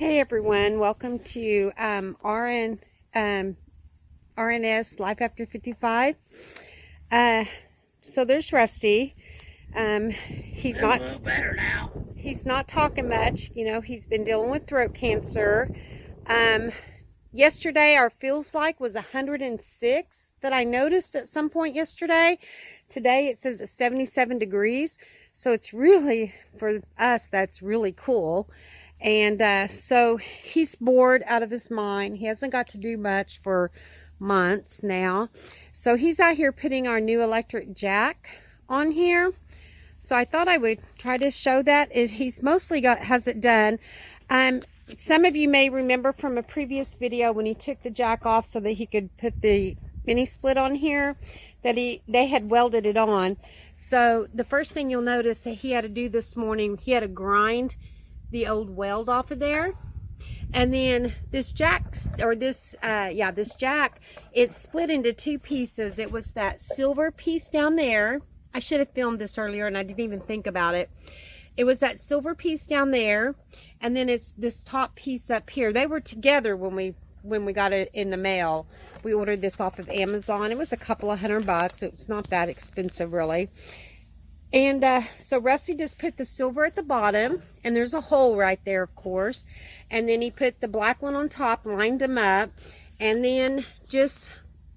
Hey everyone, welcome to RNS Life After 55. So there's Rusty. He's a little better now. He's not talking much. You know, he's been dealing with throat cancer. Yesterday our feels like was 106 that I noticed at some point yesterday. Today it says it's 77 degrees. So it's really, for us, that's really cool. And so he's bored out of his mind. He hasn't got to do much for months now. So he's out here putting our new electric jack on here. So I thought I would try to show that. He's mostly has it done. Some of you may remember from a previous video when he took the jack off so that he could put the mini split on here, that they had welded it on. So the first thing you'll notice that he had to do this morning, he had to grind the old weld off of there. And then this jack, this jack, it's split into two pieces. It was that silver piece down there. I should have filmed this earlier and I didn't even think about it. It was that silver piece down there, and then it's this top piece up here. They were together when we got it in the mail. We ordered this off of Amazon. It was a couple of $100. It's not that expensive really. And so Rusty just put the silver at the bottom, and there's a hole right there, of course. And then he put the black one on top, lined them up, and then just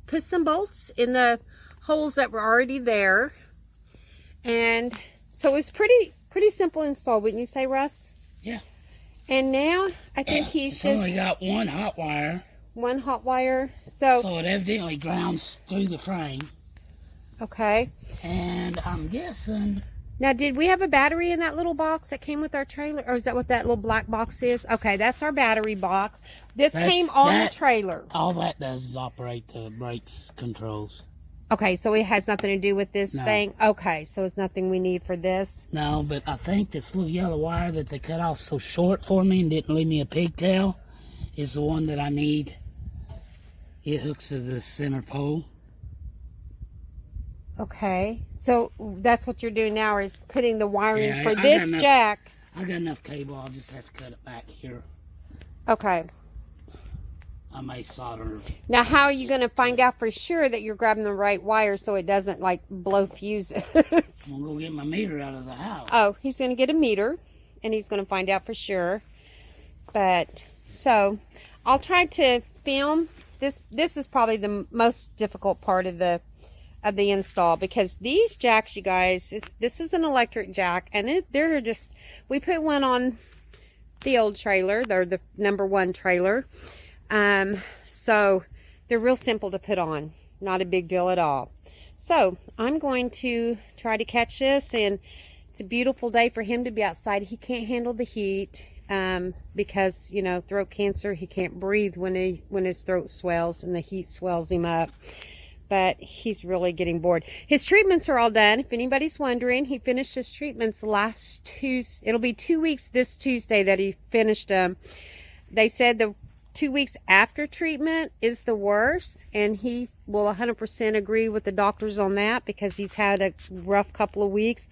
put some bolts in the holes that were already there. And so it was pretty simple install, wouldn't you say, Russ? Yeah. And now I think he's only got one hot wire. One hot wire. So it evidently grounds through the frame. Okay. And I'm guessing... Now, did we have a battery in that little box that came with our trailer? Or is that what that little black box is? Okay, that's our battery box. This came on the trailer. All that does is operate the brakes controls. Okay, so it has nothing to do with this thing? Okay, so it's nothing we need for this? No, but I think this little yellow wire that they cut off so short for me and didn't leave me a pigtail is the one that I need. It hooks to the center pole. Okay, so that's what you're doing now, is putting the wiring for this jack. I got enough cable, I'll just have to cut it back here. Okay. I may solder. Now, how are you going to find out for sure that you're grabbing the right wire so it doesn't, like, blow fuses? I'm going to get my meter out of the house. Oh, he's going to get a meter, and he's going to find out for sure. But, so, I'll try to film. This is probably the most difficult part of the install, because these jacks, you guys, this is an electric jack, and they're just, we put one on the old trailer. They're the #1 trailer. So they're real simple to put on, not a big deal at all. So I'm going to try to catch this, and it's a beautiful day for him to be outside. He can't handle the heat, because, you know, throat cancer, he can't breathe when his throat swells and the heat swells him up. But he's really getting bored. His treatments are all done. If anybody's wondering, he finished his treatments last Tuesday. It'll be 2 weeks this Tuesday that he finished them. They said the 2 weeks after treatment is the worst, and he will 100% agree with the doctors on that, because he's had a rough couple of weeks.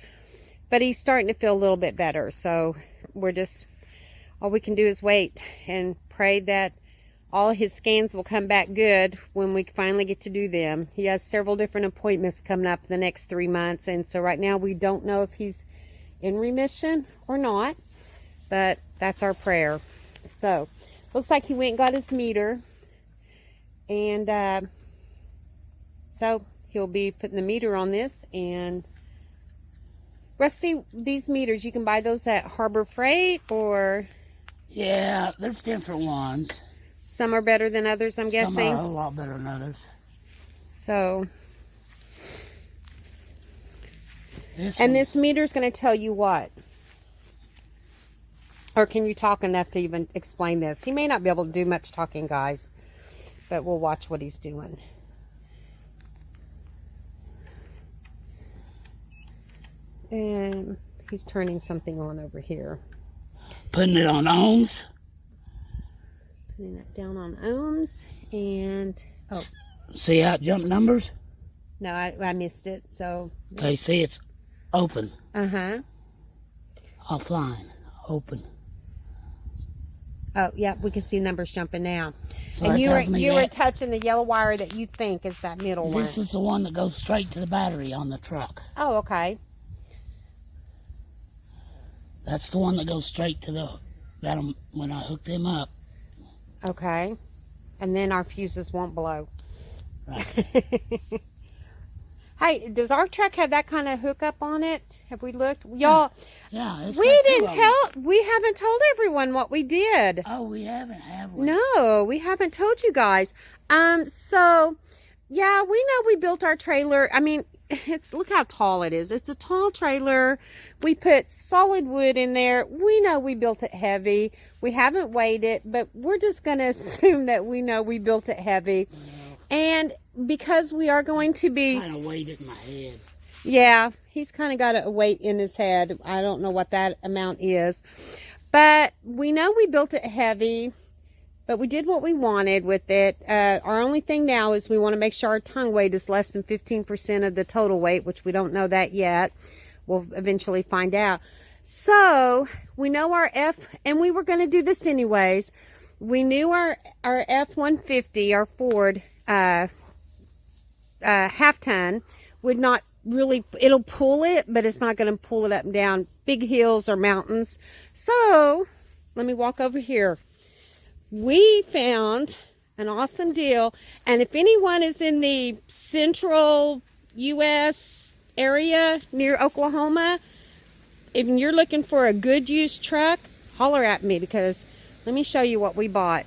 But he's starting to feel a little bit better. So all we can do is wait and pray that all his scans will come back good when we finally get to do them. He has several different appointments coming up in the next 3 months, and so right now we don't know if he's in remission or not, but that's our prayer. So, looks like he went and got his meter, and so he'll be putting the meter on this. And Rusty, these meters, you can buy those at Harbor Freight, or? Yeah, there's different ones. Some are better than others, I'm guessing. Some are a whole lot better than others. So, this meter's going to tell you what? Or can you talk enough to even explain this? He may not be able to do much talking, guys, but we'll watch what he's doing. And he's turning something on over here. Putting it on ohms. Putting that down on ohms, and see how it jumped numbers? No, I missed it. So okay, see, it's open. Offline, open. Oh, yeah, we can see numbers jumping now. So And that you were tells me you were that touching the yellow wire that you think is that middle one. this is the one that goes straight to the battery on the truck. Oh, okay. That's the one that goes straight to the, when I hook them up. Okay. And then our fuses won't blow. Right. Hey, does our truck have that kind of hookup on it? Have we looked? Y'all, Yeah, it's we got two didn't of them. we haven't told everyone what we did. Oh, we haven't, have we? No, we haven't told you guys. So, yeah, we know we built our trailer. I mean, look how tall it is. It's a tall trailer. We put solid wood in there. We know we built it heavy. We haven't weighed it, but we're just going to assume that we know we built it heavy. And because we are going to be... I kind of weighed it in my head. Yeah, he's kind of got a weight in his head. I don't know what that amount is. But we know we built it heavy, but we did what we wanted with it. Our only thing now is we want to make sure our tongue weight is less than 15% of the total weight, which we don't know that yet. We'll eventually find out. So we know our and we were going to do this anyways. We knew our F-150, our Ford half ton would not really, it'll pull it, but it's not going to pull it up and down big hills or mountains. So let me walk over here. We found an awesome deal, and if anyone is in the central U.S. area near Oklahoma, if you're looking for a good used truck, holler at me, because let me show you what we bought.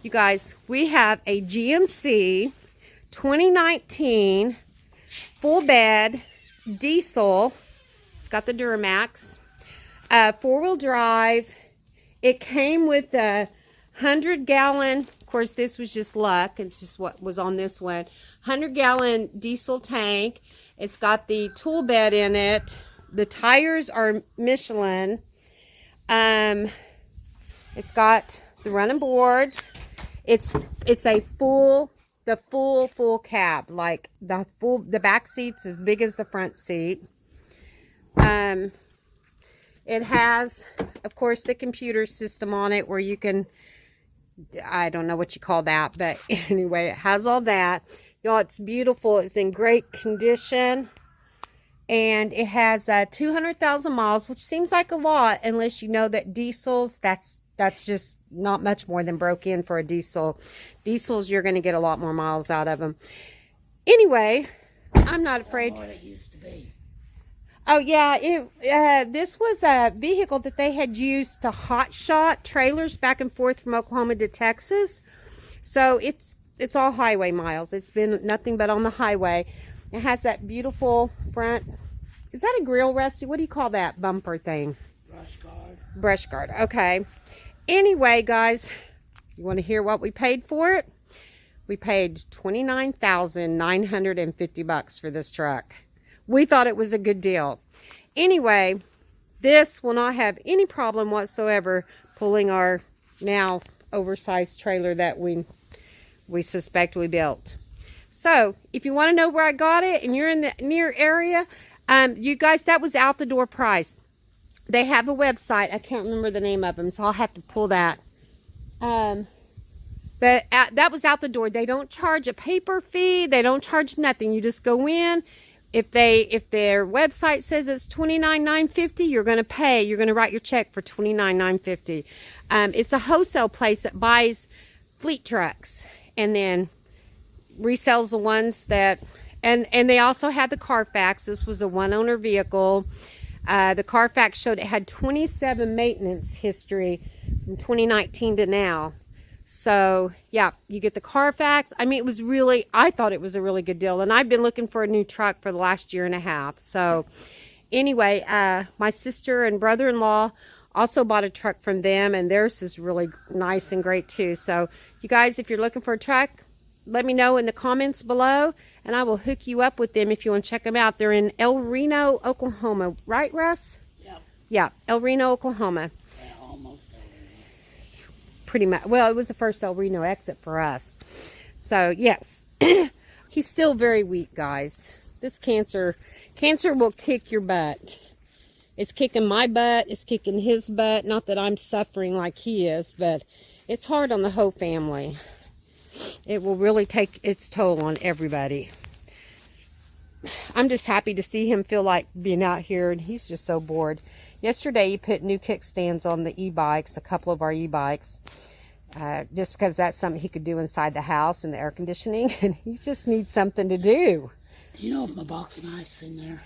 You guys, we have a GMC 2019 full bed diesel. It's got the Duramax, 4-wheel drive. It came with a 100-gallon, of course this was just luck, it's just what was on this one, 100-gallon diesel tank. It's got the tool bed in it. The tires are Michelin. It's got the running boards. It's a full cab, like the back seat's as big as the front seat. It has, of course, the computer system on it where you can, I don't know what you call that, but anyway, it has all that. Y'all, it's beautiful. It's in great condition. And it has 200,000 miles, which seems like a lot unless you know that diesels, that's just not much more than broke in for a diesel. Diesels, you're going to get a lot more miles out of them. Anyway, I'm not afraid. What it used to be. Oh, yeah. This was a vehicle that they had used to hotshot trailers back and forth from Oklahoma to Texas. So it's all highway miles. It's been nothing but on the highway. It has that beautiful front. Is that a grill, Rusty? What do you call that bumper thing? Brush guard. Brush guard. Okay. Anyway, guys, you want to hear what we paid for it? We paid $29,950 for this truck. We thought it was a good deal. Anyway, this will not have any problem whatsoever pulling our now oversized trailer that we suspect we built. So, if you want to know where I got it and you're in the near area, you guys, that was out the door price. They have a website. I can't remember the name of them, so I'll have to pull that. But that was out the door. They don't charge a paper fee. They don't charge nothing. You just go in. If their website says it's $29,950, you're going to pay. You're going to write your check for $29,950. It's a wholesale place that buys fleet trucks and then resells the ones that, and they also had the Carfax. This was a one-owner vehicle. The Carfax showed it had 27 maintenance history from 2019 to now. So, yeah, you get the Carfax. I mean, I thought it was a really good deal. And I've been looking for a new truck for the last year and a half. So, anyway, my sister and brother-in-law also bought a truck from them. And theirs is really nice and great, too. So, you guys, if you're looking for a truck, let me know in the comments below. And I will hook you up with them if you want to check them out. They're in El Reno, Oklahoma. Right, Russ? Yep. Yeah, El Reno, Oklahoma. Yeah, almost over. Pretty much. Well, it was the first El Reno exit for us. So, yes. He's still very weak, guys. This cancer will kick your butt. It's kicking my butt. It's kicking his butt. Not that I'm suffering like he is, but it's hard on the whole family. It will really take its toll on everybody. I'm just happy to see him feel like being out here, and he's just so bored. Yesterday, he put new kickstands on the e-bikes, a couple of our e-bikes, just because that's something he could do inside the house in the air conditioning, and he just needs something to do. Do you know if my box knife's in there?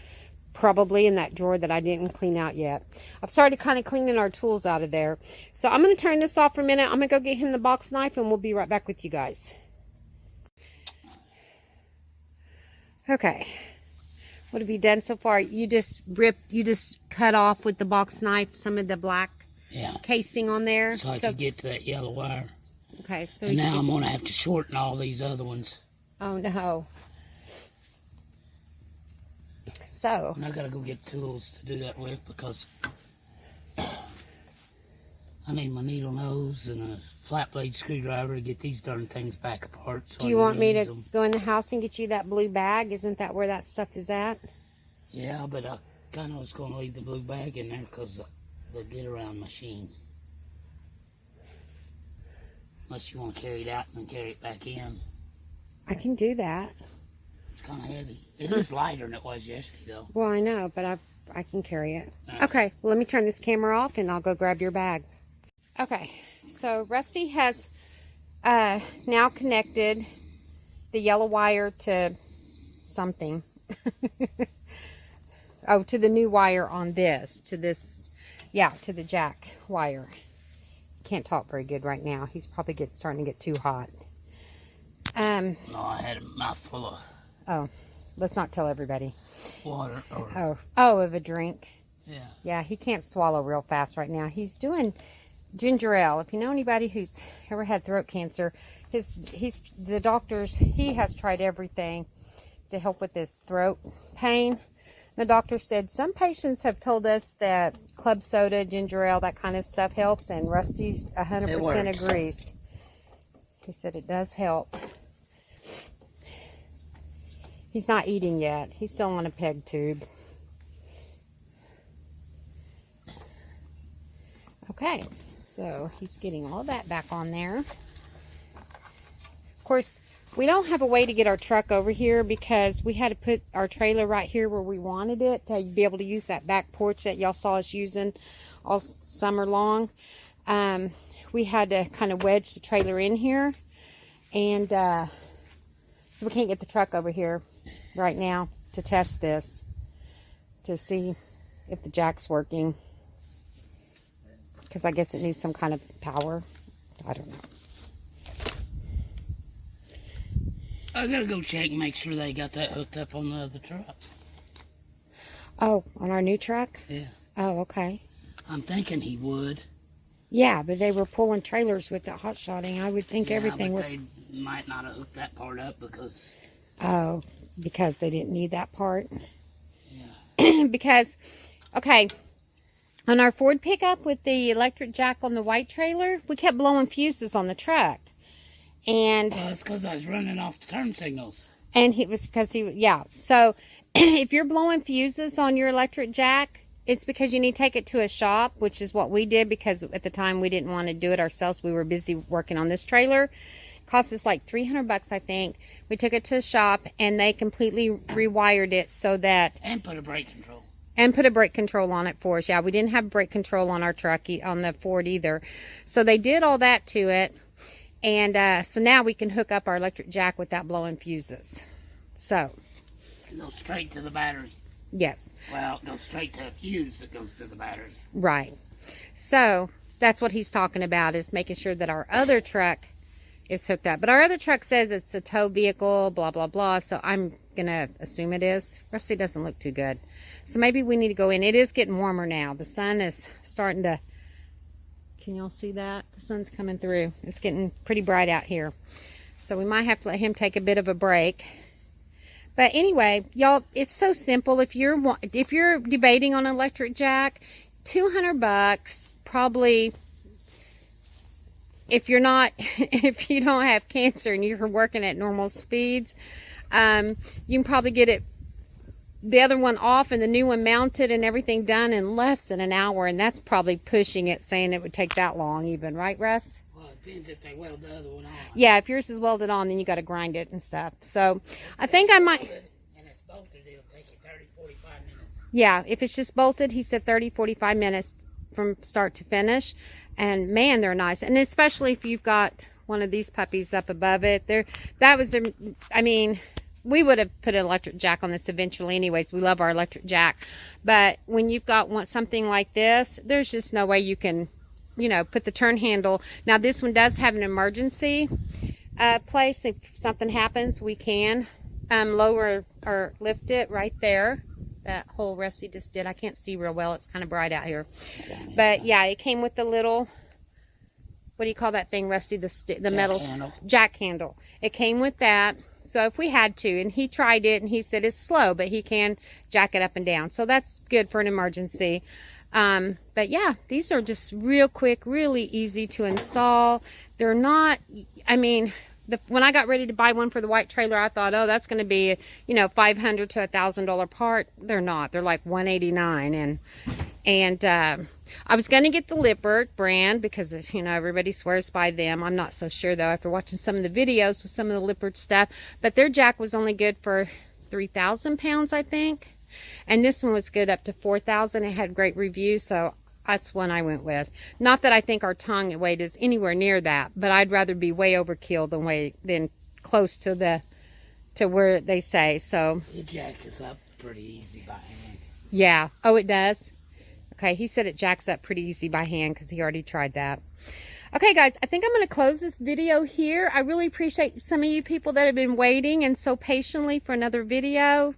Probably in that drawer that I didn't clean out yet. I've started kind of cleaning our tools out of there. So I'm going to turn this off for a minute. I'm going to go get him the box knife, and we'll be right back with you guys. Okay. What have you done so far? You just cut off with the box knife some of the black casing on there. So I could get to that yellow wire. Okay. So and now I'm going to have to shorten all these other ones. Oh, no. So. And I got to go get tools to do that with because I need my needle nose and a flat blade screwdriver to get these darn things back apart. So do you want me to go in the house and get you that blue bag? Isn't that where that stuff is at? Yeah, but I kind of was going to leave the blue bag in there because the get-around machine. Unless you want to carry it out and then carry it back in. I can do that. It's kind of heavy. It is lighter than it was yesterday, though. Well, I know, but I can carry it. Okay, well, let me turn this camera off and I'll go grab your bag. Okay, so Rusty has now connected the yellow wire to something. Oh, to the new wire on this, to the jack wire. Can't talk very good right now. He's probably starting to get too hot. No, I had a mouthful of... Oh, let's not tell everybody. Water. Of a drink. Yeah. Yeah, he can't swallow real fast right now. He's doing ginger ale. If you know anybody who's ever had throat cancer, the doctors, he has tried everything to help with his throat pain. The doctor said some patients have told us that club soda, ginger ale, that kind of stuff helps, and Rusty 100% agrees. He said it does help. He's not eating yet. He's still on a peg tube. Okay, so he's getting all that back on there. Of course, we don't have a way to get our truck over here because we had to put our trailer right here where we wanted it to be able to use that back porch that y'all saw us using all summer long. We had to kind of wedge the trailer in here, and so we can't get the truck over here right now to test this, to see if the jack's working, because I guess it needs some kind of power. I don't know. I gotta go check and make sure they got that hooked up on the other truck. Oh, on our new truck? Yeah. Oh, okay. I'm thinking he would. Yeah, but they were pulling trailers with the hot shotting. I would think everything was... They might not have hooked that part up because... Oh, because they didn't need that part? Yeah. Because, okay, on our Ford pickup with the electric jack on the white trailer, we kept blowing fuses on the truck. And it's because I was running off the turn signals. And it was because yeah. So if you're blowing fuses on your electric jack, it's because you need to take it to a shop, which is what we did because at the time we didn't want to do it ourselves. We were busy working on this trailer. It cost us like $300, I think. We took it to a shop and they completely rewired it so that... And put a brake control. And put a brake control on it for us. Yeah, we didn't have brake control on our truck, on the Ford either. So they did all that to it. And so now we can hook up our electric jack without blowing fuses. So. It goes straight to the battery. Yes. Well, it goes straight to a fuse that goes to the battery. Right. So that's what he's talking about, is making sure that our other truck is hooked up. But our other truck says it's a tow vehicle, blah, blah, blah. So I'm going to assume it is. Rusty doesn't look too good. So maybe we need to go in. It is getting warmer now. The sun is starting to... Can y'all see that? The sun's coming through. It's getting pretty bright out here. So we might have to let him take a bit of a break. But anyway, y'all, it's so simple. If you're debating on an electric jack, $200 probably. If you don't have cancer and you're working at normal speeds, you can probably get it the other one off and the new one mounted and everything done in less than an hour, and that's probably pushing it, saying it would take that long even, right, Russ? Well, it depends if they weld the other one on. Yeah, if yours is welded on, then you got to grind it and stuff. So I think I might... And it's bolted, it'll take you 30, 45 minutes. Yeah, if it's just bolted, he said 30, 45 minutes from start to finish. And man, they're nice. And especially if you've got one of these puppies up above it. I mean, we would have put an electric jack on this eventually anyways. We love our electric jack. But when you've got something like this, there's just no way you can, put the turn handle. Now, this one does have an emergency place. If something happens, we can lower or lift it right there. That hole Rusty just did. I can't see real well. It's kind of bright out here. But yeah, it came with the little, what do you call that thing, Rusty? The metal jack handle. It came with that. So if we had to, and he tried it, and he said it's slow, but he can jack it up and down. So that's good for an emergency. But yeah, these are just real quick, really easy to install. They're not, I mean, when I got ready to buy one for the white trailer, I thought, oh, that's going to be, $500 to $1,000 part. They're not. They're like $189, and I was going to get the Lippert brand because, everybody swears by them. I'm not so sure, though, after watching some of the videos with some of the Lippert stuff. But their jack was only good for 3,000 pounds, I think. And this one was good up to 4,000. It had great reviews, so that's one I went with. Not that I think our tongue weight is anywhere near that, but I'd rather be way overkill than close to where they say. So the jack is up pretty easy by hand. Yeah. Oh, it does? Okay, he said it jacks up pretty easy by hand because he already tried that. Okay, guys, I think I'm going to close this video here. I really appreciate some of you people that have been waiting and so patiently for another video.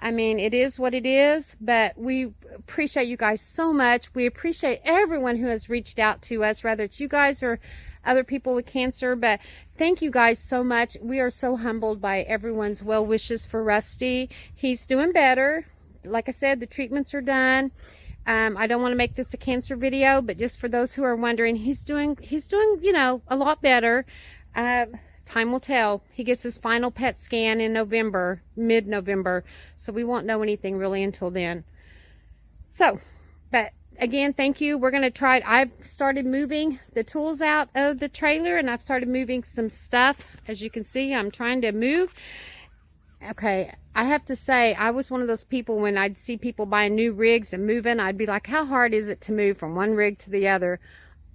I mean, it is what it is, but we appreciate you guys so much. We appreciate everyone who has reached out to us, whether it's you guys or other people with cancer, but thank you guys so much. We are so humbled by everyone's well wishes for Rusty. He's doing better. Like I said, the treatments are done. I don't want to make this a cancer video, but just for those who are wondering, he's doing, a lot better. Time will tell. He gets his final PET scan in November, mid-November, so we won't know anything really until then. So, but again, thank you. We're going to try. I've started moving the tools out of the trailer, and I've started moving some stuff. As you can see, I'm trying to move. Okay, I have to say, I was one of those people when I'd see people buying new rigs and moving, I'd be like, how hard is it to move from one rig to the other?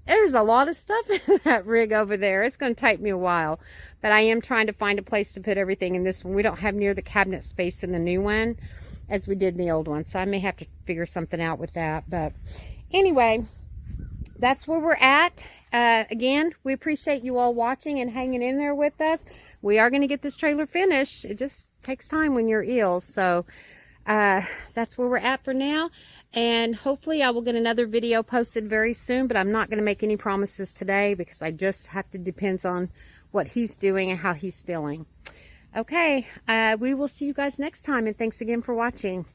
There's a lot of stuff in that rig over there. It's going to take me a while. But I am trying to find a place to put everything in this one. We don't have near the cabinet space in the new one as we did in the old one. So I may have to figure something out with that. But anyway, that's where we're at. Again, we appreciate you all watching and hanging in there with us. We are going to get this trailer finished. It just takes time when you're ill. So that's where we're at for now. And hopefully I will get another video posted very soon, but I'm not going to make any promises today because I just have to depends on what he's doing and how he's feeling. Okay, we will see you guys next time, and thanks again for watching.